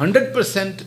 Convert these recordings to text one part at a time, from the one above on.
100%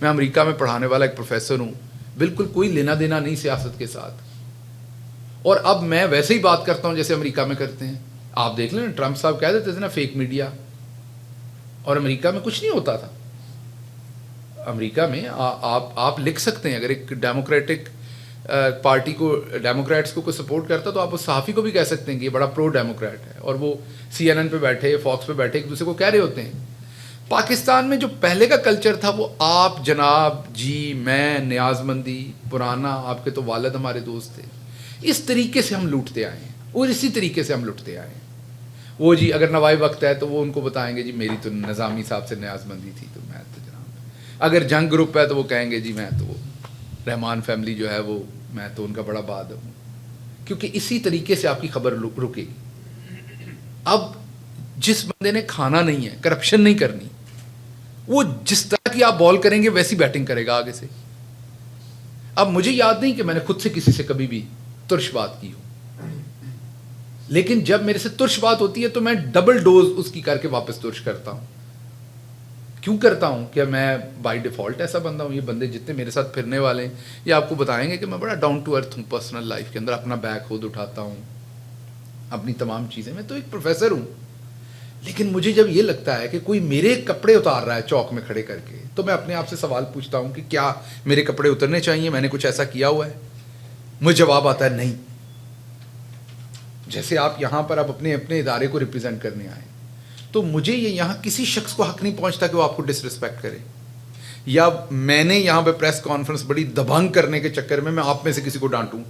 میں امریکہ میں پڑھانے والا ایک پروفیسر ہوں, بالکل کوئی لینا دینا نہیں سیاست کے ساتھ, اور اب میں ویسے ہی بات کرتا ہوں جیسے امریکہ میں کرتے ہیں. آپ دیکھ لیں ٹرمپ صاحب کہہ دیتے تھے نا فیک میڈیا, اور امریکہ میں کچھ نہیں ہوتا تھا. امریکہ میں آپ لکھ سکتے ہیں, اگر ایک ڈیموکریٹک پارٹی کو, ڈیموکریٹس کو کوئی سپورٹ کرتا تو آپ اس صحافی کو بھی کہہ سکتے ہیں کہ یہ بڑا پرو ڈیموکریٹ ہے, اور وہ CNN پہ بیٹھے, فاکس پہ بیٹھے ایک دوسرے کو کہہ رہے ہوتے ہیں. پاکستان میں جو پہلے کا کلچر تھا وہ آپ جناب جی میں نیاز مندی پرانا, آپ کے تو والد ہمارے دوست تھے, اس طریقے سے ہم لوٹتے آئے ہیں اور اسی طریقے سے ہم لٹتے آئے ہیں. وہ جی اگر نوائی وقت ہے تو وہ ان کو بتائیں گے جی میری تو نظامی صاحب سے نیاز مندی تھی تو میں تو جناب, اگر جنگ گروپ ہے تو وہ کہیں گے جی میں تو رحمان فیملی جو ہے وہ میں تو ان کا بڑا بہادر ہوں, کیونکہ اسی طریقے سے آپ کی خبر رکے گی. اب جس بندے نے کھانا نہیں ہے, کرپشن نہیں کرنی, وہ جس طرح کی آپ بال کریں گے ویسی بیٹنگ کرے گا آگے سے. اب مجھے یاد نہیں کہ میں نے خود سے کسی سے کبھی بھی ترش بات کی ہو, لیکن جب میرے سے ترش بات ہوتی ہے تو میں ڈبل ڈوز اس کی کر کے واپس ترش کرتا ہوں. کیوں کرتا ہوں؟ کہ میں بائی ڈیفالٹ ایسا بندہ ہوں. یہ بندے جتنے میرے ساتھ پھرنے والے ہیں یہ آپ کو بتائیں گے کہ میں بڑا ڈاؤن ٹو ارتھ ہوں پرسنل لائف کے اندر, اپنا بیگ خود اٹھاتا ہوں, اپنی تمام چیزیں. میں تو ایک پروفیسر ہوں, لیکن مجھے جب یہ لگتا ہے کہ کوئی میرے کپڑے اتار رہا ہے چوک میں کھڑے کر کے, تو میں اپنے آپ سے سوال پوچھتا ہوں کہ کیا میرے کپڑے اترنے چاہیے, میں نے کچھ ایسا کیا ہوا ہے؟ مجھے جواب آتا ہے نہیں. جیسے آپ یہاں پر آپ اپنے ادارے کو ریپرزینٹ کرنے آئے, تو مجھے یہ یہاں کسی شخص کو حق نہیں پہنچتا کہ وہ آپ کو ڈس رسپیکٹ کرے, یا میں نے یہاں پہ پریس کانفرنس بڑی دبنگ کرنے کے چکر میں آپ میں سے کسی کو ڈانٹوں,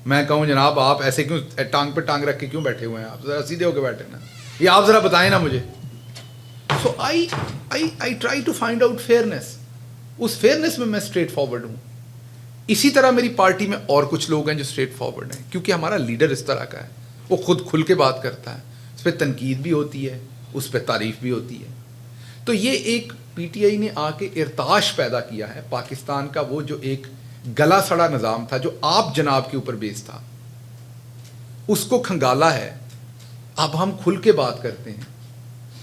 میں کہوں جناب آپ ایسے کیوں ٹانگ پہ ٹانگ رکھ کے کیوں بیٹھے ہوئے ہیں, آپ ذرا سیدھے ہو کے بیٹھے نا, یہ آپ ذرا بتائیں نا مجھے. So I try to find out fairness. اس فیئرنیس میں اسٹریٹ فارورڈ ہوں. اسی طرح میری پارٹی میں اور کچھ لوگ ہیں جو اسٹریٹ فارورڈ ہیں, کیونکہ ہمارا لیڈر اس طرح کا ہے, وہ خود کھل کے بات کرتا ہے, اس پہ تنقید بھی ہوتی ہے, اس پہ تعریف بھی ہوتی ہے. تو یہ ایک PTI نے آ کے ارتعاش پیدا کیا ہے. پاکستان کا وہ جو ایک گلا سڑا نظام تھا جو آپ جناب کے اوپر بیس تھا, اس کو کھنگالا ہے. اب ہم کھل کے بات کرتے ہیں.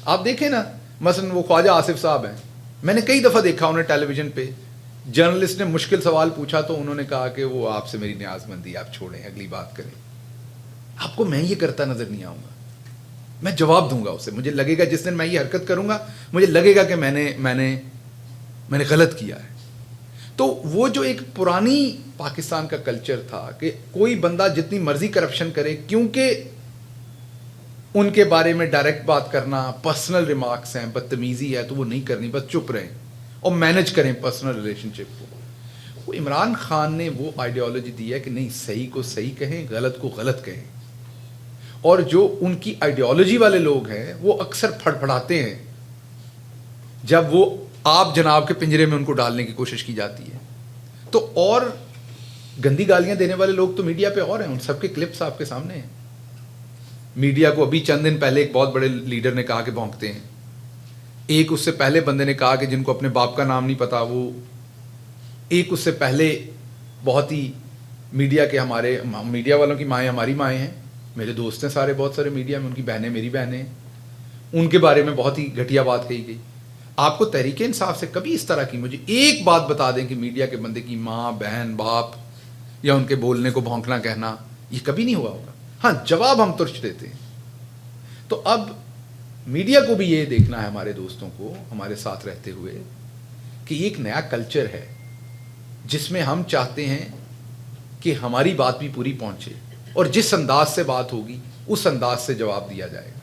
آپ دیکھیں نا, مثلا وہ خواجہ آصف صاحب ہیں, میں نے کئی دفعہ دیکھا انہیں ٹیلی ویژن پہ, جرنلسٹ نے مشکل سوال پوچھا تو انہوں نے کہا کہ وہ آپ سے میری نیاز مندی, آپ چھوڑیں اگلی بات کریں. آپ کو میں یہ کرتا نظر نہیں آؤں گا, میں جواب دوں گا اسے. مجھے لگے گا جس دن میں یہ حرکت کروں گا مجھے لگے گا کہ میں نے غلط کیا ہے. تو وہ جو ایک پرانی پاکستان کا کلچر تھا کہ کوئی بندہ جتنی مرضی کرپشن کرے, کیونکہ ان کے بارے میں ڈائریکٹ بات کرنا, پرسنل ریمارکس ہیں, بدتمیزی ہے, تو وہ نہیں کرنی, بس چپ رہیں اور مینج کریں پرسنل ریلیشن شپ کو. وہ عمران خان نے وہ آئیڈیالوجی دی ہے کہ نہیں, صحیح کو صحیح کہیں, غلط کو غلط کہیں. اور جو ان کی آئیڈیالوجی والے لوگ ہیں وہ اکثر پھڑ پھڑاتے ہیں جب وہ آپ جناب کے پنجرے میں ان کو ڈالنے کی کوشش کی جاتی ہے. تو اور گندی گالیاں دینے والے لوگ تو میڈیا پہ اور ہیں, ان سب کے کلپس آپ کے سامنے ہیں. میڈیا کو ابھی چند دن پہلے ایک بہت بڑے لیڈر نے کہا کہ بھونکتے ہیں. ایک اس سے پہلے بندے نے کہا کہ جن کو اپنے باپ کا نام نہیں پتا, وہ ایک اس سے پہلے بہت ہی میڈیا کے, ہمارے میڈیا والوں کی مائیں ہماری مائیں ہیں, میرے دوست ہیں سارے بہت سارے میڈیا میں, ان کی بہنیں میری بہنیں ہیں, ان کے بارے میں بہت ہی گھٹیا بات کہی گئی. آپ کو تحریک انصاف سے کبھی اس طرح کی مجھے ایک بات بتا دیں کہ میڈیا کے بندے کی ماں, بہن, باپ یا ان کے بولنے کو بھونکنا کہنا, یہ کبھی نہیں ہوا ہوگا. ہاں, جواب ہم ترچ دیتے ہیں. تو اب میڈیا کو بھی یہ دیکھنا ہے, ہمارے دوستوں کو ہمارے ساتھ رہتے ہوئے, کہ یہ ایک نیا کلچر ہے جس میں ہم چاہتے ہیں کہ ہماری بات بھی پوری پہنچے, اور جس انداز سے بات ہوگی اس انداز سے جواب دیا جائے گا.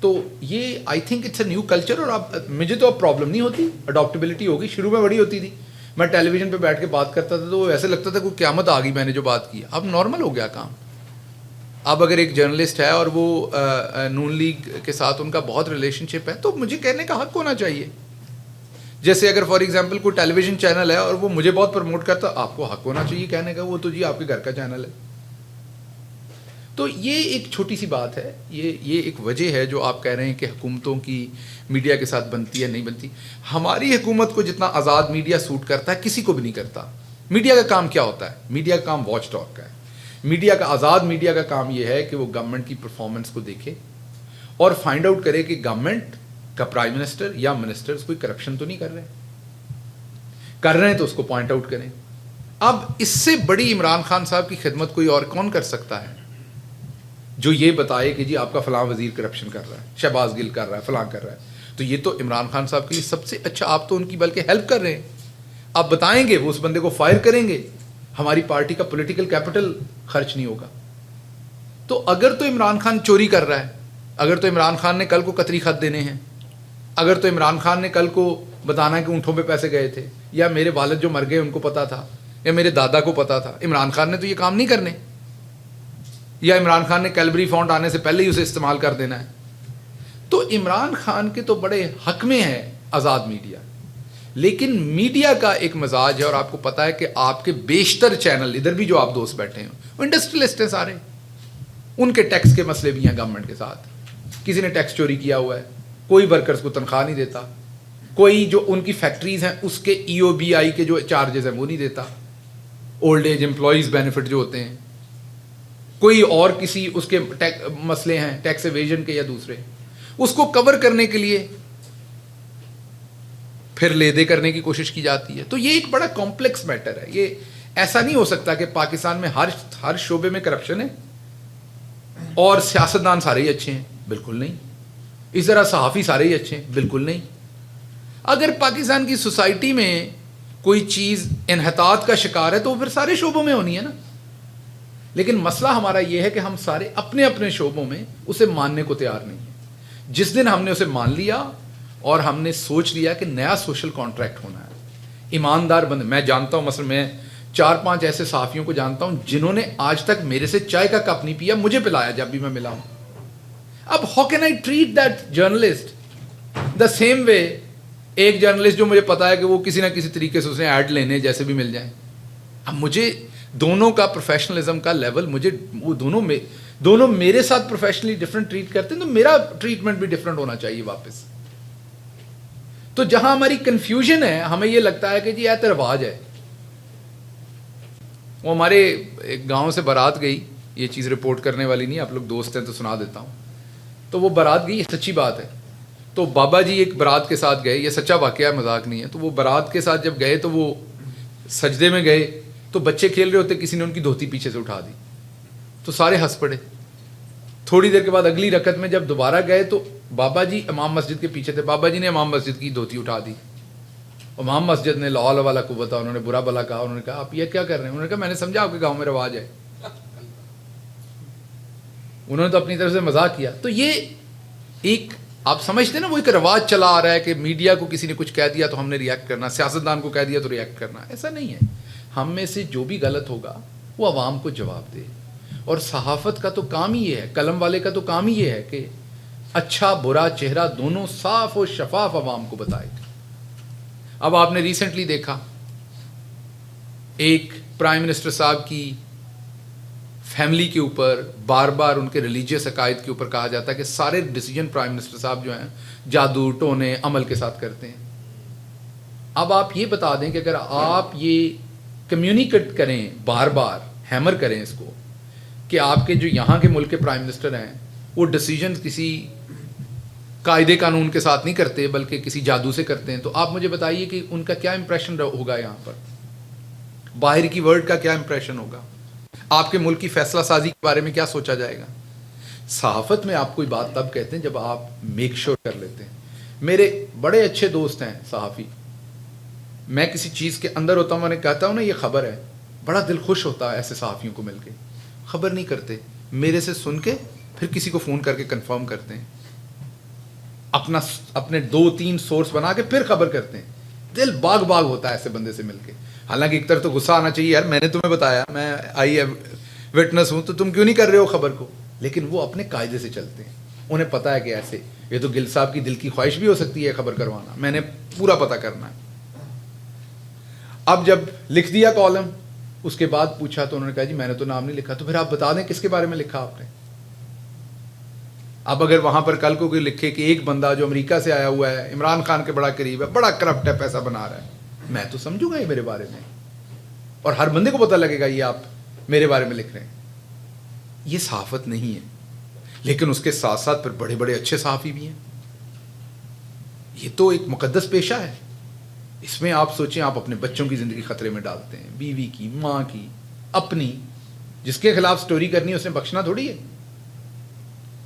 تو یہ I think it's a new culture. اور اب مجھے تو اب پرابلم نہیں ہوتی, اڈاپٹیبلٹی ہوگی. شروع میں بڑی ہوتی تھی, میں ٹیلی ویژن پہ بیٹھ کے بات کرتا تھا تو وہ ایسے لگتا تھا کوئی قیامت آ گئی میں نے جو بات کی. اب نارمل ہو گیا کام. اب اگر ایک جرنلسٹ ہے اور وہ نون لیگ کے ساتھ ان کا بہت ریلیشن شپ ہے تو مجھے کہنے کا حق ہونا چاہیے. جیسے اگر فار ایگزامپل کوئی ٹیلی ویژن چینل ہے اور وہ مجھے بہت پروموٹ کرتا, آپ کو حق ہونا چاہیے کہنے کا, وہ تو جی آپ کے گھر کا چینل ہے. تو یہ ایک چھوٹی سی بات ہے, یہ ایک وجہ ہے جو آپ کہہ رہے ہیں کہ حکومتوں کی میڈیا کے ساتھ بنتی ہے نہیں بنتی. ہماری حکومت کو جتنا آزاد میڈیا سوٹ کرتا ہے کسی کو بھی نہیں کرتا. میڈیا کا کام کیا ہوتا ہے؟ میڈیا کا کام واچ ڈاگ کا ہے. میڈیا کا, آزاد میڈیا کا کام یہ ہے کہ وہ گورنمنٹ کی پرفارمنس کو دیکھے اور فائنڈ آؤٹ کرے کہ گورنمنٹ کا پرائم منسٹر یا منسٹرز کوئی کرپشن تو نہیں کر رہے. کر رہے ہیں تو اس کو پوائنٹ آؤٹ کریں. اب اس سے بڑی عمران خان صاحب کی خدمت کوئی اور کون کر سکتا ہے جو یہ بتائے کہ جی آپ کا فلاں وزیر کرپشن کر رہا ہے, شہباز گل کر رہا ہے, فلاں کر رہا ہے. تو یہ تو عمران خان صاحب کے لیے سب سے اچھا, آپ تو ان کی بلکہ ہیلپ کر رہے ہیں. آپ بتائیں گے, وہ اس بندے کو فائر کریں گے, ہماری پارٹی کا پولیٹیکل کیپٹل خرچ نہیں ہوگا. تو اگر تو عمران خان چوری کر رہا ہے, اگر تو عمران خان نے کل کو قطری خط دینے ہیں, اگر تو عمران خان نے کل کو بتانا ہے کہ اونٹوں پہ پیسے گئے تھے, یا میرے والد جو مر گئے ان کو پتا تھا, یا میرے دادا کو پتا تھا, عمران خان نے تو یہ کام نہیں کرنے, یا عمران خان نے کیلبری فونٹ آنے سے پہلے ہی اسے استعمال کر دینا ہے. تو عمران خان کے تو بڑے حق میں ہے آزاد میڈیا, لیکن میڈیا کا ایک مزاج ہے, اور آپ کو پتا ہے کہ آپ کے بیشتر چینل, ادھر بھی جو آپ دوست بیٹھے ہیں وہ انڈسٹریلسٹ ہیں سارے, ان کے ٹیکس کے مسئلے بھی ہیں گورنمنٹ کے ساتھ. کسی نے ٹیکس چوری کیا ہوا ہے, کوئی ورکرز کو تنخواہ نہیں دیتا, کوئی جو ان کی فیکٹریز ہیں اس کے EOBI کے جو چارجز ہیں وہ نہیں دیتا, اولڈ ایج امپلائیز بینیفٹ جو ہوتے ہیں, کوئی اور کسی اس کے مسئلے ہیں ٹیکس ایویژن کے یا دوسرے, اس کو کور کرنے کے لیے پھر لے دے کرنے کی کوشش کی جاتی ہے. تو یہ ایک بڑا کمپلیکس میٹر ہے. یہ ایسا نہیں ہو سکتا کہ پاکستان میں ہر شعبے میں کرپشن ہے اور سیاستدان سارے ہی اچھے ہیں, بالکل نہیں. اس طرح صحافی سارے ہی اچھے ہیں, بالکل نہیں. اگر پاکستان کی سوسائٹی میں کوئی چیز انحطاط کا شکار ہے تو وہ پھر سارے شعبوں میں ہونی ہے نا. لیکن مسئلہ ہمارا یہ ہے کہ ہم سارے اپنے اپنے شعبوں میں اسے ماننے کو تیار نہیں ہیں. جس دن ہم نے اسے مان لیا اور ہم نے سوچ لیا کہ نیا سوشل کانٹریکٹ ہونا ہے, ایماندار بندے, میں جانتا ہوں مثلا میں 4-5 ایسے صحافیوں کو جانتا ہوں جنہوں نے آج تک میرے سے چائے کا کپ نہیں پیا, مجھے پلایا جب بھی میں ملا ہوں. اب how can I treat that journalist the same way ایک جرنلسٹ جو مجھے پتا ہے کہ وہ کسی نہ کسی طریقے سے اسے ایڈ لینے جیسے بھی مل جائیں. اب مجھے دونوں کا پروفیشنلزم کا لیول, مجھے وہ دونوں میرے ساتھ پروفیشنلی ڈفرنٹ ٹریٹ کرتے ہیں, تو میرا ٹریٹمنٹ بھی ڈفرنٹ ہونا چاہیے واپس. تو جہاں ہماری کنفیوژن ہے, ہمیں یہ لگتا ہے کہ جی یہ تو رواج ہے. وہ ہمارے ایک گاؤں سے بارات گئی, یہ چیز رپورٹ کرنے والی نہیں, آپ لوگ دوست ہیں تو سنا دیتا ہوں. تو وہ بارات گئی, یہ سچی بات ہے. تو بابا جی ایک بارات کے ساتھ گئے, یہ سچا واقعہ ہے, مذاق نہیں ہے. تو وہ بارات کے ساتھ جب گئے تو وہ سجدے میں گئے تو بچے کھیل رہے ہوتے, کسی نے ان کی دھوتی پیچھے سے اٹھا دی تو سارے ہنس پڑے. تھوڑی دیر کے بعد اگلی رکعت میں جب دوبارہ گئے تو بابا جی امام مسجد کے پیچھے تھے, بابا جی نے امام مسجد کی دھوتی اٹھا دی. امام مسجد نے لا حول ولا قوت, انہوں نے برا بلا کہا, انہوں نے کہا آپ یہ کیا کر رہے ہیں؟ انہوں نے کہا میں نے سمجھا آپ کے گاؤں میں رواج ہے. انہوں نے تو اپنی طرف سے مذاق کیا. تو یہ ایک آپ سمجھتے ہیں نا, وہ ایک رواج چلا آ رہا ہے کہ میڈیا کو کسی نے کچھ کہہ دیا تو ہم نے ریئیکٹ کرنا, سیاستدان کو کہہ دیا تو ریئیکٹ کرنا. ایسا نہیں ہے. ہم میں سے جو بھی غلط ہوگا وہ عوام کو جواب دے. اور صحافت کا تو کام ہی یہ ہے, قلم والے کا تو کام ہی یہ ہے کہ اچھا برا چہرہ دونوں صاف و شفاف عوام کو بتائے. اب آپ نے ریسنٹلی دیکھا ایک پرائم منسٹر صاحب کی فیملی کے اوپر بار بار ان کے ریلیجیس عقائد کے اوپر کہا جاتا ہے کہ سارے ڈیسیجن پرائم منسٹر صاحب جو ہیں جادو ٹونے عمل کے ساتھ کرتے ہیں. اب آپ یہ بتا دیں کہ اگر آپ یہ کمیونیکیٹ کریں, بار بار ہیمر کریں اس کو کہ آپ کے جو یہاں کے ملک کے پرائم منسٹر ہیں وہ ڈیسیجن کسی قاعدے قانون کے ساتھ نہیں کرتے بلکہ کسی جادو سے کرتے ہیں, تو آپ مجھے بتائیے کہ ان کا کیا امپریشن ہوگا, یہاں پر باہر کی ورلڈ کا کیا امپریشن ہوگا, آپ کے ملک کی فیصلہ سازی کے بارے میں کیا سوچا جائے گا. صحافت میں آپ کوئی بات تب کہتے ہیں جب آپ میک شور کر لیتے ہیں. میرے بڑے اچھے دوست ہیں صحافی, میں کسی چیز کے اندر ہوتا ہوں, میں نے کہتا ہوں نا یہ خبر ہے, بڑا دل خوش ہوتا ہے ایسے صحافیوں کو مل کے. خبر نہیں کرتے, میرے سے سن کے پھر کسی کو فون کر کے کنفرم کرتے ہیں, اپنے 2-3 سورس بنا کے پھر خبر کرتے ہیں. دل باغ باغ ہوتا ہے ایسے بندے سے مل کے. حالانکہ ایک طرف تو غصہ آنا چاہیے, یار میں نے تمہیں بتایا, میں آئی وٹنس ہوں, تو تم کیوں نہیں کر رہے ہو خبر کو. لیکن وہ اپنے قاعدے سے چلتے ہیں, انہیں پتہ ہے کہ ایسے یہ تو گل صاحب کی دل کی خواہش بھی ہو سکتی ہے خبر کروانا, میں نے پورا پتہ کرنا ہے. اب جب لکھ دیا کالم, اس کے بعد پوچھا تو انہوں نے کہا جی میں نے تو نام نہیں لکھا. تو پھر آپ بتا دیں کس کے بارے میں لکھا آپ نے. اب اگر وہاں پر کل کو کوئی لکھے کہ ایک بندہ جو امریکہ سے آیا ہوا ہے, عمران خان کے بڑا قریب ہے, بڑا کرپٹ ہے, پیسہ بنا رہا ہے, میں تو سمجھوں گا یہ میرے بارے میں, اور ہر بندے کو پتہ لگے گا یہ آپ میرے بارے میں لکھ رہے ہیں. یہ صحافت نہیں ہے. لیکن اس کے ساتھ ساتھ پھر بڑے بڑے اچھے صحافی بھی ہیں. یہ تو ایک مقدس پیشہ ہے. اس میں آپ سوچیں آپ اپنے بچوں کی زندگی خطرے میں ڈالتے ہیں, بیوی کی, ماں کی, اپنی. جس کے خلاف سٹوری کرنی ہے اس نے بخشنا تھوڑی ہے.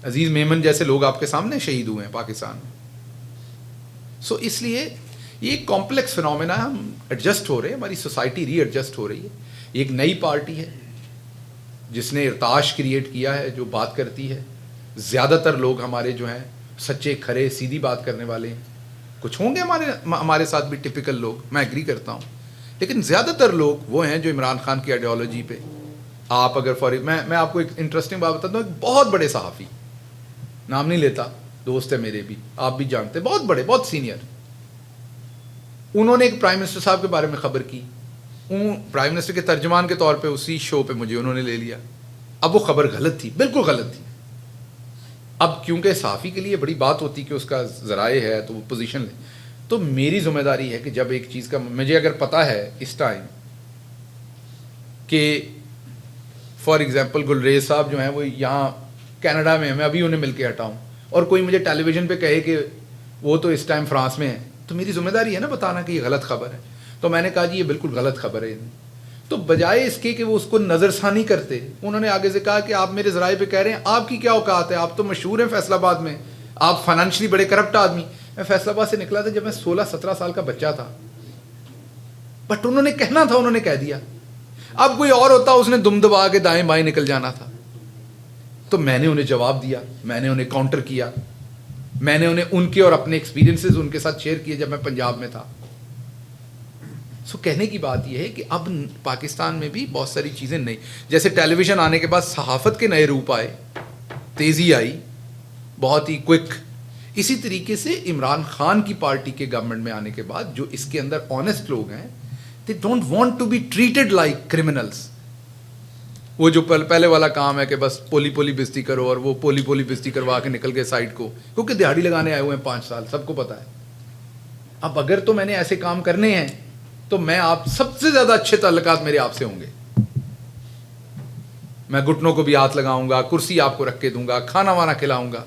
عزیز میمن جیسے لوگ آپ کے سامنے شہید ہوئے ہیں پاکستان میں. سو اس لیے یہ ایک کمپلیکس فنومینا ہے, ہم ایڈجسٹ ہو رہے ہیں, ہماری سوسائٹی ری ایڈجسٹ ہو رہی ہے. ایک نئی پارٹی ہے جس نے ارتعاش کریٹ کیا ہے, جو بات کرتی ہے. زیادہ تر لوگ ہمارے جو ہیں سچے, کھرے, سیدھی بات کرنے والے ہیں. کچھ ہوں گے ہمارے ساتھ بھی ٹپیکل لوگ, میں ایگری کرتا ہوں, لیکن زیادہ تر لوگ وہ ہیں جو عمران خان کی آئیڈیالوجی پہ. آپ اگر میں آپ کو ایک انٹرسٹنگ بات بتاتا ہوں. ایک بہت بڑے صحافی, نام نہیں لیتا, دوست ہے میرے بھی, آپ بھی جانتے ہیں, بہت بڑے, بہت سینئر, انہوں نے ایک پرائم منسٹر صاحب کے بارے میں خبر کی. پرائم منسٹر کے ترجمان کے طور پہ اسی شو پہ مجھے انہوں نے لے لیا. اب وہ خبر غلط تھی, بالکل غلط تھی. اب کیونکہ صحافی کے لیے بڑی بات ہوتی کہ اس کا ذرائع ہے تو وہ پوزیشن لے, تو میری ذمہ داری ہے کہ جب ایک چیز کا مجھے اگر پتا ہے اس ٹائم کہ فار ایگزامپل گلریز صاحب جو ہیں وہ یہاں کینیڈا میں ہیں, میں ابھی انہیں مل کے ہٹا ہوں, اور کوئی مجھے ٹیلی ویژن پہ کہے کہ وہ تو اس ٹائم فرانس میں ہے, تو میری ذمہ داری ہے نا بتانا کہ یہ غلط خبر ہے. تو میں نے کہا جی یہ بالکل غلط خبر ہے. تو بجائے اس کے کہ وہ اس کو نظر ثانی کرتے, انہوں نے آگے سے کہا کہ آپ میرے ذرائع پہ کہہ رہے ہیں, آپ کی کیا اوقات ہے, آپ تو مشہور ہیں فیصل آباد میں, آپ فائنینشلی بڑے کرپٹ آدمی. میں فیصل آباد سے نکلا تھا جب میں 16-17 سال کا بچہ تھا, بٹ انہوں نے کہنا تھا, انہوں نے کہہ دیا. اب کوئی اور ہوتا اس نے دم دبا کے دائیں بائیں نکل جانا تھا. تو میں نے انہیں جواب دیا, میں نے انہیں کاؤنٹر کیا, میں نے انہیں ان کے اور اپنے ایکسپیرینسز ان کے ساتھ شیئر کیے جب میں پنجاب میں تھا. سو کہنے کی بات یہ ہے کہ اب پاکستان میں بھی بہت ساری چیزیں نئی, جیسے ٹیلی ویژن آنے کے بعد صحافت کے نئے روپ آئے, تیزی آئی, بہت ہی کوئک. اسی طریقے سے عمران خان کی پارٹی کے گورنمنٹ میں آنے کے بعد جو اس کے اندر آنیسٹ لوگ ہیں, they don't want to be treated like criminals. وہ جو پہلے والا کام ہے کہ بس پولی بزتی کرو, اور وہ پولی بزتی کروا کے نکل گئے سائڈ کو, کیونکہ دہاڑی لگانے آئے ہوئے ہیں 5 سال, سب کو پتا ہے. اب اگر تو میں نے ایسے کام کرنے ہیں تو میں آپ سب سے زیادہ اچھے تعلقات میرے آپ سے ہوں گے. میں گھٹنوں کو بھی ہاتھ لگاؤں گا, کرسی آپ کو رکھ کے دوں گا, کھانا وانا کھلاؤں گا.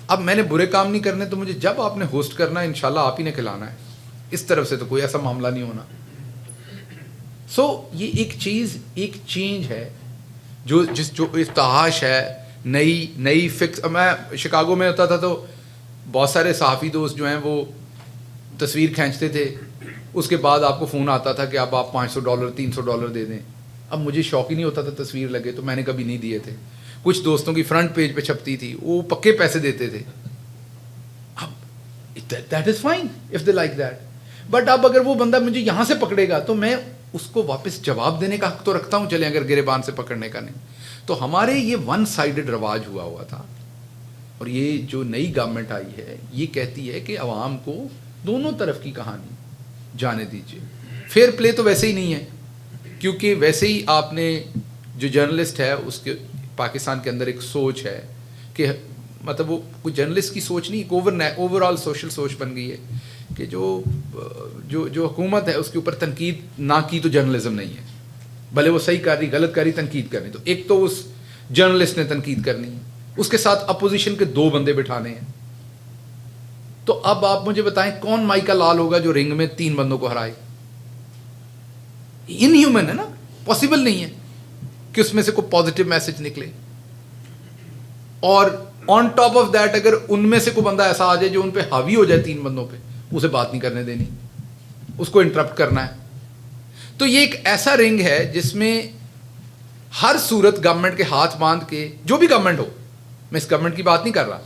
اب میں نے برے کام نہیں کرنے, تو مجھے جب آپ نے ہوسٹ کرنا ہے انشاءاللہ آپ ہی نے کھلانا ہے. اس طرف سے تو کوئی ایسا معاملہ نہیں ہونا. سو یہ ایک چیز, ایک چینج ہے جو ارتعاش ہے, نئی فکس. میں شکاگو میں ہوتا تھا تو بہت سارے صحافی دوست جو ہیں وہ تصویر کھینچتے تھے, اس کے بعد آپ کو فون آتا تھا کہ اب آپ $500 $300 دے دیں. اب مجھے شوق ہی نہیں ہوتا تھا تصویر لگے, تو میں نے کبھی نہیں دیے تھے. کچھ دوستوں کی فرنٹ پیج پہ چھپتی تھی, وہ پکے پیسے دیتے تھے. اب that is fine if they like that, but اب اگر وہ بندہ مجھے یہاں سے پکڑے گا تو میں اس کو واپس جواب دینے کا حق تو رکھتا ہوں, چلیں اگر گریبان سے پکڑنے کا نہیں. تو ہمارے یہ ون سائیڈڈ رواج ہوا تھا, اور یہ جو نئی گورنمنٹ آئی ہے یہ کہتی ہے کہ عوام کو دونوں طرف کی کہانی جانے دیجیے. فیئر پلے تو ویسے ہی نہیں ہے, کیونکہ ویسے ہی آپ نے جو جرنلسٹ ہے اس کے پاکستان کے اندر ایک سوچ ہے کہ مطلب وہ کوئی جرنلسٹ کی سوچ نہیں, اوور آل سوشل سوچ بن گئی ہے کہ جو حکومت ہے اس کے اوپر تنقید نہ کی تو جرنلزم نہیں ہے. بھلے وہ صحیح کر رہی غلط کر رہی, تنقید کرنی. تو ایک تو اس جرنلسٹ نے تنقید کرنی ہے, اس کے ساتھ اپوزیشن کے 2 بندے بٹھانے ہیں. تو اب آپ مجھے بتائیں کون مائی کا لال ہوگا جو رنگ میں 3 بندوں کو ہرائے؟ ان ہیومن ہے نا, پاسبل نہیں ہے کہ اس میں سے کوئی پازیٹیو میسج نکلے. اور آن ٹاپ آف دیٹ اگر ان میں سے کوئی بندہ ایسا آ جائے جو ان پہ حاوی ہو جائے 3 بندوں پہ, اسے بات نہیں کرنے دینی, اس کو انٹرپٹ کرنا ہے. تو یہ ایک ایسا رنگ ہے جس میں ہر صورت گورنمنٹ کے ہاتھ باندھ کے, جو بھی گورنمنٹ ہو, میں اس گورنمنٹ کی بات نہیں کر رہا,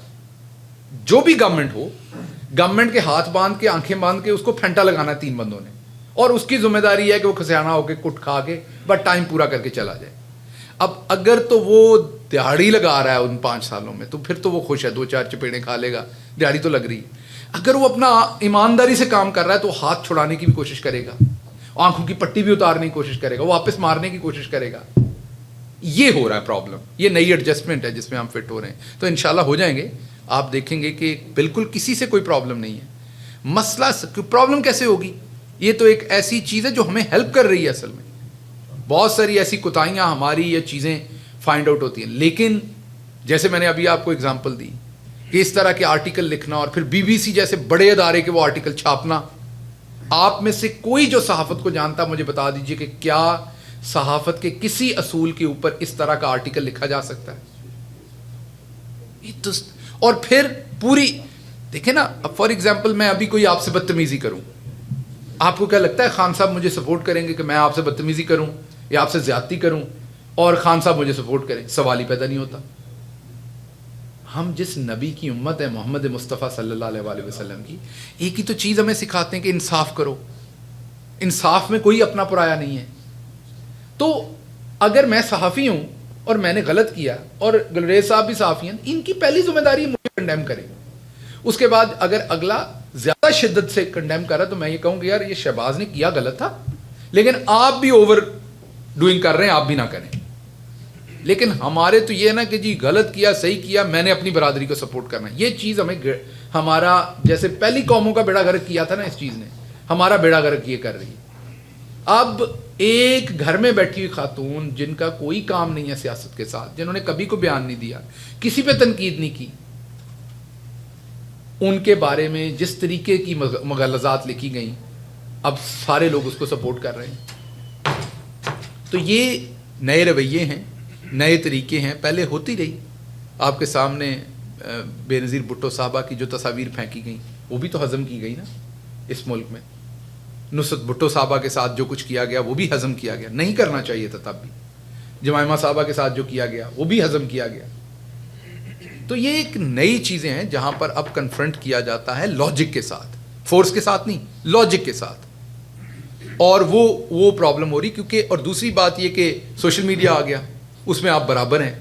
جو بھی گورنمنٹ ہو, گورنمنٹ کے ہاتھ باندھ کے آنکھیں باندھ کے اس کو پھینٹا لگانا 3 بندوں نے, اور اس کی ذمہ داری ہے کہ وہ کھسیانہ ہو کے کٹ کھا کے بس ٹائم پورا کر کے چلا جائے. اب اگر تو وہ دہاڑی لگا رہا ہے ان 5 سالوں میں تو پھر تو وہ خوش ہے, 2-4 چپیڑیں کھا لے گا, دہاڑی تو لگ رہی ہے. اگر وہ اپنا ایمانداری سے کام کر رہا ہے تو ہاتھ چھڑانے کی بھی کوشش کرے گا, آنکھوں کی پٹی بھی اتارنے کی کوشش کرے گا, واپس مارنے کی کوشش کرے گا. یہ ہو رہا ہے پرابلم, یہ نئی ایڈجسٹمنٹ ہے جس میں ہم فٹ ہو رہے ہیں. تو انشاءاللہ ہو جائیں گے, آپ دیکھیں گے کہ بالکل کسی سے کوئی پرابلم نہیں ہے. مسئلہ پرابلم کیسے ہوگی؟ یہ تو ایک ایسی چیز ہے جو ہمیں ہیلپ کر رہی ہے. اصل میں بہت ساری ایسی کوتاہیاں ہماری یا چیزیں فائنڈ آؤٹ ہوتی ہیں, لیکن جیسے میں نے ابھی آپ کو اگزامپل دی کہ اس طرح کے آرٹیکل لکھنا اور پھر BBC جیسے بڑے ادارے کے وہ آرٹیکل چھاپنا, آپ میں سے کوئی جو صحافت کو جانتا مجھے بتا دیجئے کہ کیا صحافت کے کسی اصول کے اوپر اس طرح کا آرٹیکل لکھا جا سکتا ہے؟ اور پھر پوری دیکھیں نا، فار ایگزامپل میں ابھی کوئی آپ سے بدتمیزی کروں، آپ کو کیا لگتا ہے خان صاحب مجھے سپورٹ کریں گے کہ میں آپ سے بدتمیزی کروں یا آپ سے زیادتی کروں اور خان صاحب مجھے سپورٹ کریں؟ سوال ہی پیدا نہیں ہوتا۔ ہم جس نبی کی امت ہے، محمد مصطفیٰ صلی اللہ علیہ وآلہ وسلم کی، ایک ہی تو چیز ہمیں سکھاتے ہیں کہ انصاف کرو، انصاف میں کوئی اپنا پرایا نہیں ہے۔ تو اگر میں صحافی ہوں اور میں نے غلط کیا اور گلریز صاحب بھی صحافی ہیں، ان کی پہلی ذمہ داری مجھے کنڈیم کریں، اس کے بعد اگر اگلا زیادہ شدت سے کنڈیم کرا تو میں یہ کہوں کہ یار یہ شہباز نے کیا غلط تھا، لیکن آپ بھی اوور ڈوئنگ کر رہے ہیں، آپ بھی نہ کریں۔ لیکن ہمارے تو یہ ہے نا کہ جی غلط کیا صحیح کیا، میں نے اپنی برادری کو سپورٹ کرنا ہے، یہ چیز ہمیں ہمارا جیسے پہلی قوموں کا بیڑا غرق کیا تھا نا، اس چیز نے ہمارا بیڑا غرق یہ کر رہی ہے۔ اب ایک گھر میں بیٹھی ہوئی خاتون جن کا کوئی کام نہیں ہے سیاست کے ساتھ، جنہوں نے کبھی کو بیان نہیں دیا، کسی پہ تنقید نہیں کی، ان کے بارے میں جس طریقے کی مغالطات لکھی گئیں، اب سارے لوگ اس کو سپورٹ کر رہے ہیں۔ تو یہ نئے رویے ہیں، نئے طریقے ہیں، پہلے ہوتی رہی۔ آپ کے سامنے بے نظیر بھٹو صاحبہ کی جو تصاویر پھینکی گئیں وہ بھی تو ہضم کی گئی نا اس ملک میں۔ نصرت بھٹو صاحبہ کے ساتھ جو کچھ کیا گیا وہ بھی ہضم کیا گیا، نہیں کرنا چاہیے تھا تب بھی۔ جمائمہ صاحبہ کے ساتھ جو کیا گیا وہ بھی ہضم کیا گیا۔ تو یہ ایک نئی چیزیں ہیں جہاں پر اب کنفرنٹ کیا جاتا ہے لاجک کے ساتھ، فورس کے ساتھ نہیں، لاجک کے ساتھ، اور وہ پرابلم ہو رہی کیونکہ۔ اور دوسری بات یہ کہ سوشل میڈیا آ گیا، اس میں آپ برابر ہیں،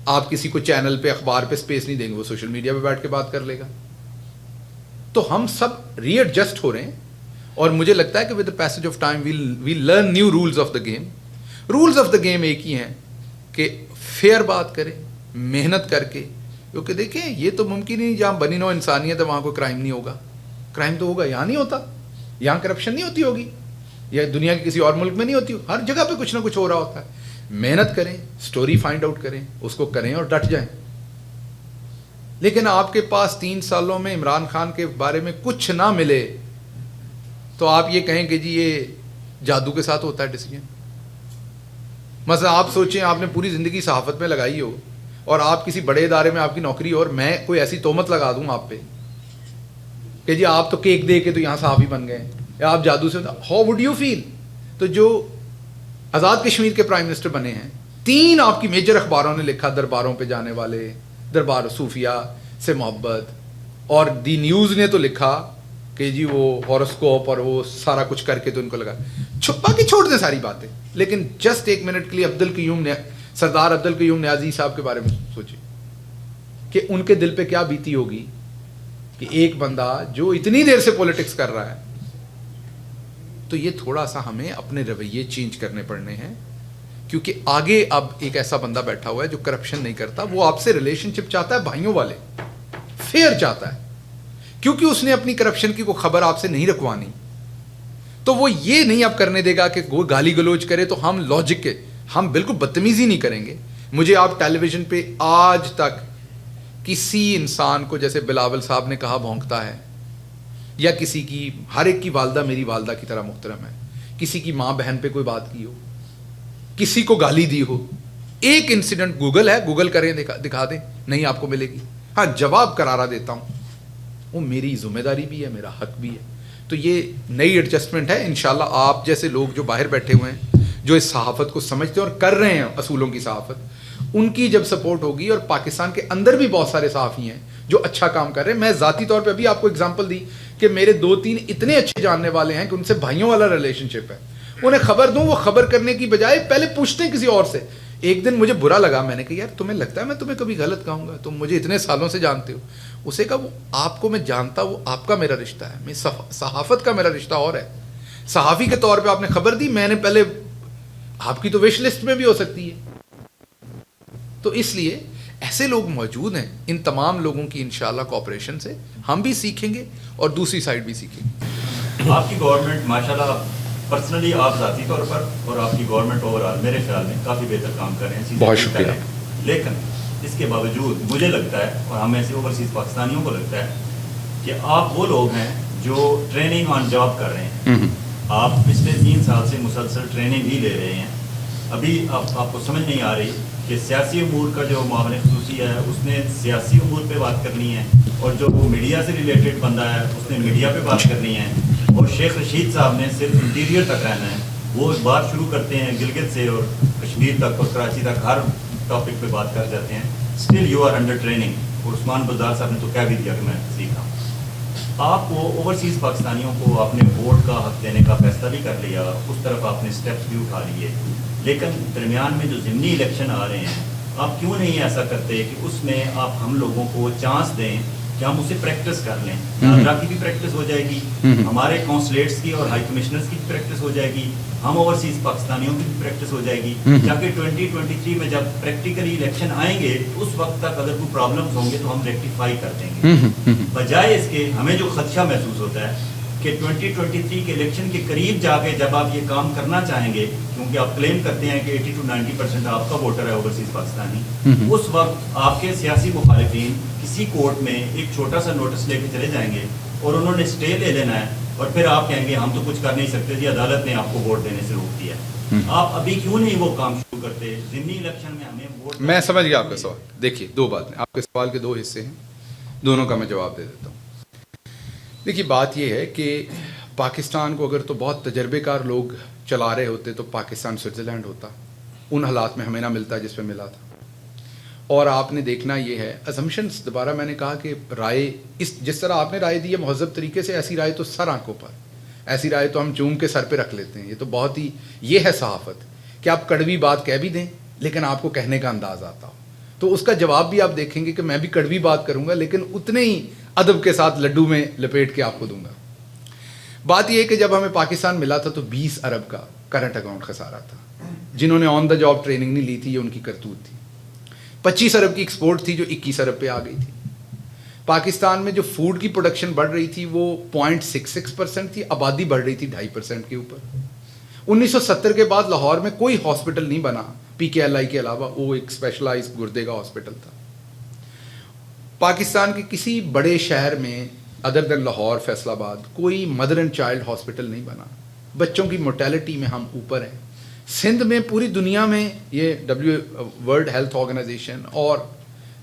آپ کسی کو چینل پہ اخبار پہ سپیس نہیں دیں گے، وہ سوشل میڈیا پہ بیٹھ کے بات کر لے گا۔ تو ہم سب ری ایڈجسٹ ہو رہے ہیں، اور مجھے لگتا ہے کہ with the passage of time we learn new rules of the game. Rules of the game ایک ہی ہیں کہ فیئر بات کریں، محنت کر کے، کیونکہ دیکھیں یہ تو ممکن ہی جہاں بنی نوع انسانیت ہے وہاں کوئی کرائم نہیں ہوگا۔ کرائم تو ہوگا، یہاں نہیں ہوتا، یہاں کرپشن نہیں ہوتی ہوگی، یا دنیا کے کسی اور ملک میں نہیں ہوتی، ہر جگہ پہ کچھ نہ کچھ ہو رہا ہوتا ہے۔ محنت کریں، سٹوری فائنڈ آؤٹ کریں، اس کو کریں اور ڈٹ جائیں۔ لیکن آپ کے پاس 3 سالوں میں عمران خان کے بارے میں کچھ نہ ملے تو آپ یہ کہیں کہ جی یہ جادو کے ساتھ ہوتا ہے ڈیسیجن۔ مثلا آپ سوچیں آپ نے پوری زندگی صحافت میں لگائی ہو اور آپ کسی بڑے ادارے میں آپ کی نوکری ہو اور میں کوئی ایسی تہمت لگا دوں آپ پہ کہ جی آپ تو کیک دے کے تو یہاں صحافی بن گئے یا آپ جادو سے، ہاؤ وڈ یو فیل؟ تو جو آزاد کشمیر کے پرائم منسٹر بنے ہیں، 3 آپ کی میجر اخباروں نے لکھا، درباروں پہ جانے والے، دربار صوفیہ سے محبت، اور دی نیوز نے تو لکھا کہ جی وہ ہاروسکوپ اور وہ سارا کچھ کر کے تو ان کو لگا چھپا کے چھوڑ دیں ساری باتیں۔ لیکن جسٹ 1 منٹ کے لیے سردار عبد القیوم نیازی صاحب کے بارے میں سوچیں کہ ان کے دل پہ کیا بیتی ہوگی کہ ایک بندہ جو اتنی دیر سے پولیٹکس کر رہا ہے۔ تو یہ تھوڑا سا ہمیں اپنے رویے چینج کرنے پڑنے ہیں، کیونکہ آگے اب ایک ایسا بندہ بیٹھا ہوا ہے جو کرپشن نہیں کرتا، وہ آپ سے ریلیشن شپ چاہتا ہے بھائیوں والے، فیئر چاہتا ہے، کیونکہ اس نے اپنی کرپشن کی کوئی خبر آپ سے نہیں رکھوانی۔ تو وہ یہ نہیں اب کرنے دے گا کہ وہ گالی گلوچ کرے تو ہم لاجک کے، ہم بالکل بدتمیزی نہیں کریں گے۔ مجھے آپ ٹیلی ویژن پہ آج تک کسی انسان کو جیسے بلاول صاحب نے کہا بھونکتا ہے، یا کسی کی، ہر ایک کی والدہ میری والدہ کی طرح محترم ہے، کسی کی ماں بہن پہ کوئی بات کی ہو، کسی کو گالی دی ہو، ایک انسیڈنٹ گوگل ہے، گوگل کریں دکھا دیں، نہیں آپ کو ملے گی۔ ہاں جواب کرارا دیتا ہوں، وہ میری ذمہ داری بھی ہے، میرا حق بھی ہے۔ تو یہ نئی ایڈجسٹمنٹ ہے، انشاءاللہ آپ جیسے لوگ جو باہر بیٹھے ہوئے ہیں، جو اس صحافت کو سمجھتے ہیں اور کر رہے ہیں اصولوں کی صحافت، ان کی جب سپورٹ ہوگی، اور پاکستان کے اندر بھی بہت سارے صحافی ہیں جو اچھا کام کر رہے ہیں۔ میں ذاتی طور پہ ابھی آپ کو اگزامپل دی کہ میرے 2-3 اتنے اچھے جاننے والے ہیں کہ ان سے بھائیوں والا ریلیشن شپ ہے، انہیں خبر دوں، وہ خبر کرنے کی بجائے پہلے پوچھتے ہیں کسی اور سے۔ ایک دن مجھے برا لگا، میں نے کہا یار تمہیں لگتا ہے میں تمہیں کبھی غلط کہوں گا؟ تم مجھے اتنے سالوں سے جانتے ہو۔ اسے کہا وہ آپ کو میں جانتا، وہ آپ کا میرا رشتہ ہے، میں صحافت کا میرا رشتہ اور ہے۔ صحافی کے طور پہ آپ نے خبر دی، میں نے پہلے، آپ کی تو وش لسٹ میں بھی ہو سکتی ہے۔ تو اس لیے ایسے لوگ موجود ہیں، ان تمام لوگوں کی انشاءاللہ کوآپریشن سے ہم بھی سیکھیں گے اور دوسری سائڈ بھی سیکھیں گے۔ آپ کی گورنمنٹ ماشاءاللہ، پرسنلی آپ ذاتی طور پر اور آپ کی گورنمنٹ اوورآل میرے خیال میں کافی بہتر کام کر رہے ہیں، بہت شکریہ۔ لیکن اس کے باوجود مجھے لگتا ہے، اور ہم ایسے اوورسیز پاکستانیوں کو لگتا ہے کہ آپ وہ لوگ ہیں جو ٹریننگ آن جاب کر رہے ہیں. آپ پچھلے 3 سال سے مسلسل ٹریننگ ہی لے رہے ہیں. ابھی آپ کو سمجھ نہیں آ رہی کہ سیاسی امور کا جو معاون خصوصی ہے اس نے سیاسی امور پہ بات کرنی ہے, اور جو میڈیا سے ریلیٹڈ بندہ ہے اس نے میڈیا پہ بات کرنی ہے, اور شیخ رشید صاحب نے صرف انٹیریئر تک رہنا ہے. وہ بات شروع کرتے ہیں گلگت سے اور کشمیر تک اور کراچی تک, ہر ٹاپک پہ بات کر جاتے ہیں. Still you are under training. اور عثمان بزدار صاحب نے تو کہہ بھی دیا کہ میں سیکھا. آپ کو اوورسیز پاکستانیوں کو آپ نے ووٹ کا حق دینے کا فیصلہ بھی کر لیا, اس طرف آپ نے اسٹیپس بھی اٹھا لیے, لیکن درمیان میں جو ضمنی الیکشن آ رہے ہیں آپ کیوں نہیں ایسا کرتے کہ اس میں آپ ہم لوگوں کو چانس دیں کہ ہم اسے پریکٹس کر لیں. ناظرہ کی بھی پریکٹس ہو جائے گی, ہمارے کونسلیٹس کی اور ہائی کمشنرز کی بھی پریکٹس ہو جائے گی, ہم اوورسیز پاکستانیوں کی بھی پریکٹس ہو جائے گی, تاکہ 2023 میں جب پریکٹیکلی الیکشن آئیں گے اس وقت تک اگر کوئی پرابلمز ہوں گے تو ہم ریکٹیفائی کر دیں گے. بجائے اس کے ہمیں جو خدشہ محسوس ہوتا ہے کہ 2023 کے الیکشن کے قریب جا کے جب آپ یہ کام کرنا چاہیں گے, کیونکہ آپ کلیم کرتے ہیں کہ 80 to 90% آپ کا ووٹر ہے اوورسیز پاکستانی, اس وقت آپ کے سیاسی مخالفین کسی کورٹ میں ایک چھوٹا سا نوٹس لے کے چلے جائیں گے اور انہوں نے اسٹے لے لینا ہے, اور پھر آپ کہیں گے ہم تو کچھ کر نہیں سکتے جی, عدالت نے آپ کو ووٹ دینے سے روک دیا. آپ ابھی کیوں نہیں وہ کام شروع کرتے؟ ضمنی الیکشن میں ہمیں ووٹ. میں سمجھ گیا آپ کا سوال. دیکھیے 2 باتیں, آپ کے سوال کے 2 حصے ہیں, دونوں کا میں جواب دے دیتا ہوں. دیکھیے بات یہ ہے کہ پاکستان کو اگر تو بہت تجربے کار لوگ چلا رہے ہوتے تو پاکستان سوئٹزرلینڈ ہوتا, ان حالات میں ہمیں نہ ملتا جس میں ملا تھا. اور آپ نے دیکھنا یہ ہے اسمپشنس, دوبارہ میں نے کہا کہ رائے جس طرح آپ نے رائے دی ہے مہذب طریقے سے, ایسی رائے تو سر آنکھوں پر, ایسی رائے تو ہم چوم کے سر پہ رکھ لیتے ہیں. یہ تو بہت ہی, یہ ہے صحافت کہ آپ کڑوی بات کہہ بھی دیں لیکن آپ کو کہنے کا انداز آتا ہو. تو اس کا جواب بھی آپ دیکھیں گے کہ میں بھی کڑوی بات کروں گا لیکن اتنے ہی ادب کے ساتھ لڈو میں لپیٹ کے آپ کو دوں گا. بات یہ ہے کہ جب ہمیں پاکستان ملا تھا تو 20 ارب کا کرنٹ اکاؤنٹ خسارہ تھا. جنہوں نے آن دا جاب ٹریننگ نہیں لی تھی یہ ان کی کرتوت تھی. 25 ارب کی ایکسپورٹ تھی جو 21 ارب پہ آ گئی تھی. پاکستان میں جو فوڈ کی پروڈکشن بڑھ رہی تھی وہ 0.66% تھی, آبادی بڑھ رہی تھی 2.5% کے اوپر. 1970 کے بعد لاہور میں کوئی ہاسپٹل نہیں بنا PKLI کے علاوہ, وہ ایک اسپیشلائز گردے کا ہاسپٹل تھا. پاکستان کے کسی بڑے شہر میں ادر دین لاہور, فیصل آباد, کوئی مدر اینڈ چائلڈ ہاسپٹل نہیں بنا. بچوں کی مورٹیلٹی میں ہم اوپر ہیں. سندھ میں پوری دنیا میں یہ ورلڈ ہیلتھ آرگنائزیشن اور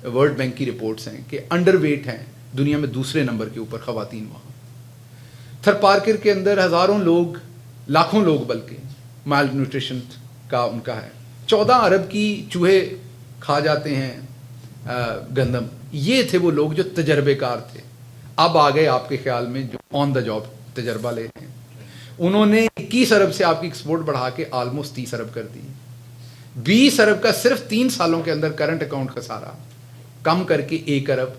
ورلڈ بینک کی رپورٹس ہیں کہ انڈر ویٹ ہیں, دنیا میں دوسرے نمبر کے اوپر خواتین وہاں. تھر پارکر کے اندر ہزاروں لوگ, لاکھوں لوگ بلکہ مال نیوٹریشن کا ان کا ہے. 14 ارب کی چوہے کھا جاتے ہیں گندم. یہ تھے وہ لوگ جو تجربے کار تھے. اب آ گئے آپ کے خیال میں جو آن دا جاب تجربہ لے رہے ہیں, انہوں نے 21 ارب سے آپ کی ایکسپورٹ بڑھا کے آلموسٹ 30 ارب کر دی. 20 ارب کا صرف 3 سالوں کے اندر کرنٹ اکاؤنٹ خسارہ کم کر کے 1 ارب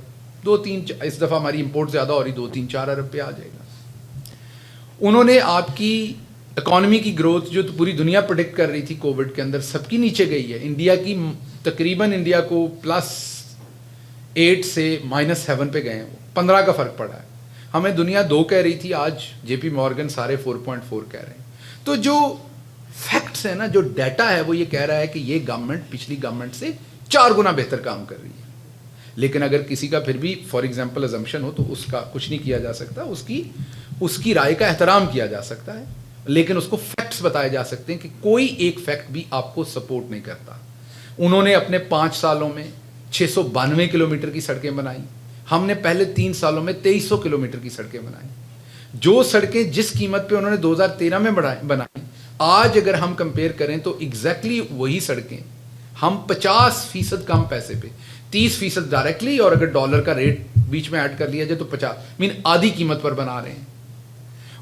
2-3, اس دفعہ ہماری امپورٹ زیادہ ہو رہی, 2-3-4 ارب پہ آ جائے گا. انہوں نے آپ کی اکانومی کی گروتھ جو پوری دنیا پریڈکٹ کر رہی تھی کووڈ کے اندر سب کی نیچے گئی ہے. انڈیا کی تقریباً انڈیا کو +8 سے -7 پہ گئے ہیں, 15 کا فرق پڑا ہے. ہمیں دنیا 2 کہہ رہی تھی, آج JP مورگن سارے 4.4 کہہ رہے ہیں. تو جو فیکٹس ہیں نا, جو ڈیٹا ہے وہ یہ کہہ رہا ہے کہ یہ گورنمنٹ پچھلی گورنمنٹ سے 4 گنا بہتر کام کر رہی ہے. لیکن اگر کسی کا پھر بھی فار ایگزامپل ازمپشن ہو تو اس کا کچھ نہیں کیا جا سکتا, اس کی رائے کا احترام کیا جا سکتا ہے, لیکن اس کو فیکٹس بتائے جا سکتے ہیں کہ کوئی ایک فیکٹ بھی آپ کو سپورٹ نہیں کرتا. انہوں نے اپنے 5 سالوں میں 692 کلومیٹر کی سڑکیں بنائی, ہم نے پہلے 3 سالوں میں 2300 کلومیٹر کی سڑکیں بنائی. جو سڑکیں جس قیمت پہ انہوں نے 2013 میں بنائی, آج اگر ہم کمپیئر کریں تو ایگزیکٹلی وہی سڑکیں ہم 50% کم پیسے پہ, 30% ڈائریکٹلی, اور اگر ڈالر کا ریٹ بیچ میں ایڈ کر لیا جائے تو 50 آدھی قیمت پر بنا رہے ہیں.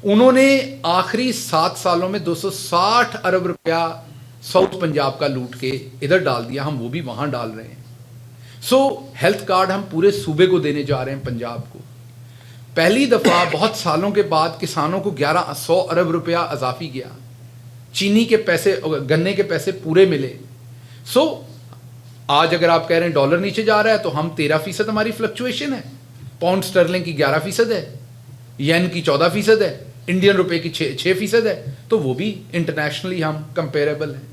انہوں نے آخری 7 سالوں میں 260 ارب روپیہ ساؤتھ پنجاب کا لوٹ کے ادھر ڈال دیا, ہم وہ بھی وہاں ڈال رہے ہیں. ہیلتھ کارڈ ہم پورے صوبے کو دینے جا رہے ہیں, پنجاب کو. پہلی دفعہ بہت سالوں کے بعد کسانوں کو 1100 ارب روپیہ اضافی گیا. چینی کے پیسے, گنے کے پیسے پورے ملے. آج اگر آپ کہہ رہے ہیں ڈالر نیچے جا رہا ہے تو ہم 13% ہماری فلکچویشن ہے, پاؤنڈ سٹرلنگ کی 11% ہے, ین کی 14% ہے, انڈین روپے کی 6% ہے. تو وہ بھی انٹرنیشنلی ہم کمپیریبل ہیں.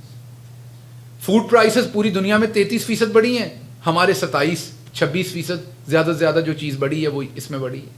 فوڈ پرائسز پوری دنیا میں 33% بڑھی ہیں, ہمارے 27-26% زیادہ سے زیادہ جو چیز بڑھی ہے وہ اس میں بڑھی ہے.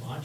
5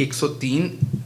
103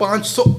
500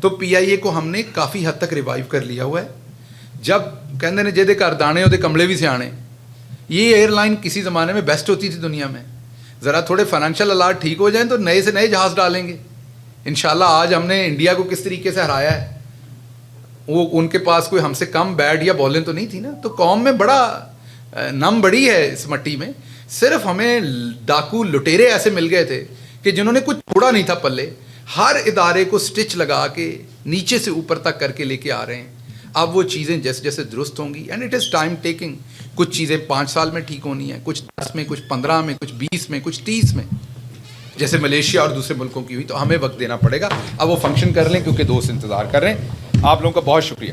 تو PIA کو ہم نے کافی حد تک ریوائیو کر لیا ہوا ہے. جب کہندے نے جہدے گھر دانے ہوتے کملے بھی سیانے, یہ ایئر لائن کسی زمانے میں بیسٹ ہوتی تھی دنیا میں. ذرا تھوڑے فائنینشیل حالات ٹھیک ہو جائیں تو نئے سے نئے جہاز ڈالیں گے انشاءاللہ. آج ہم نے انڈیا کو کس طریقے سے ہرایا ہے, وہ ان کے پاس کوئی ہم سے کم بیٹ یا بالیں تو نہیں تھی نا. تو قوم میں بڑا نم بڑی ہے اس مٹی میں. صرف ہمیں ڈاکو لٹیرے ایسے مل گئے تھے کہ جنہوں نے کچھ چھوڑا نہیں تھا پلے, ہر ادارے کو سٹچ لگا کے نیچے سے اوپر تک کر کے لے کے آ رہے ہیں. اب وہ چیزیں جیسے جیسے درست ہوں گی, and it is time taking. کچھ چیزیں 5 سال میں ٹھیک ہونی ہیں, کچھ 10 میں, کچھ 15 میں, کچھ 20 میں, کچھ 30 میں, جیسے ملیشیا اور دوسرے ملکوں کی ہوئی. تو ہمیں وقت دینا پڑے گا. اب وہ فنکشن کر لیں کیونکہ دوست انتظار کر رہے ہیں. آپ لوگوں کا بہت شکریہ.